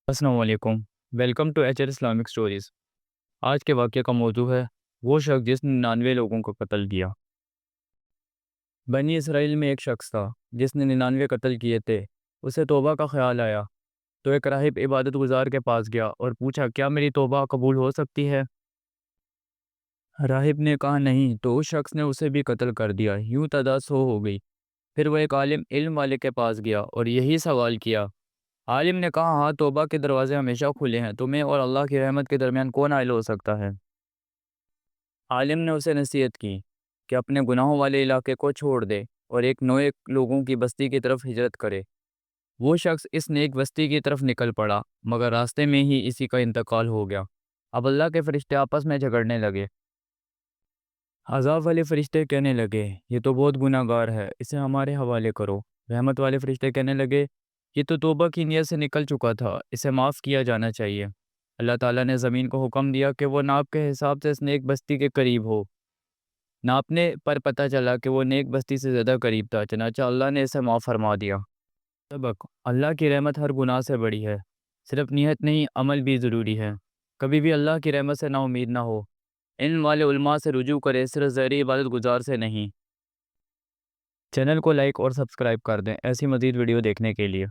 السلام علیکم۔ Welcome to H Islamic stories. آج کے واقعے کا موضوع ہے وہ شخص جس نے 99 لوگوں کو قتل کیا۔ بنی اسرائیل میں ایک شخص تھا جس نے 99 قتل کیے تھے۔ اسے توبہ کا خیال آیا تو ایک راہب عبادت گزار کے پاس گیا اور پوچھا، کیا میری توبہ قبول ہو سکتی ہے؟ راہب نے کہا نہیں، تو اس شخص نے اسے بھی قتل کر دیا۔ یوں تعداد 100 ہو گئی۔ پھر وہ ایک عالم علم والے کے پاس گیا اور یہی سوال کیا۔ عالم نے کہا، ہاں، توبہ کے دروازے ہمیشہ کھلے ہیں، تمہیں اور اللہ کی رحمت کے درمیان کون حائل ہو سکتا ہے؟ عالم نے اسے نصیحت کی کہ اپنے گناہوں والے علاقے کو چھوڑ دے اور ایک نئے لوگوں کی بستی کی طرف ہجرت کرے۔ وہ شخص اس نیک بستی کی طرف نکل پڑا، مگر راستے میں ہی اسی کا انتقال ہو گیا۔ اب اللہ کے فرشتے آپس میں جھگڑنے لگے۔ عذاب والے فرشتے کہنے لگے، یہ تو بہت گناہ گار ہے، اسے ہمارے حوالے کرو۔ رحمت والے فرشتے کہنے لگے، یہ تو توبہ کی نیت سے نکل چکا تھا، اسے معاف کیا جانا چاہیے۔ اللہ تعالیٰ نے زمین کو حکم دیا کہ وہ ناپ کے حساب سے اس نیک بستی کے قریب ہو۔ ناپنے پر پتہ چلا کہ وہ نیک بستی سے زیادہ قریب تھا، چنانچہ اللہ نے اسے معاف فرما دیا۔ سبق: اللہ کی رحمت ہر گناہ سے بڑی ہے، صرف نیت نہیں، عمل بھی ضروری ہے۔ کبھی بھی اللہ کی رحمت سے نا امید نہ ہو۔ علم والے علماء سے رجوع کرے، صرف ظاہری عبادت گزار سے نہیں۔ چینل کو لائک اور سبسکرائب کر دیں ایسی مزید ویڈیو دیکھنے کے لیے۔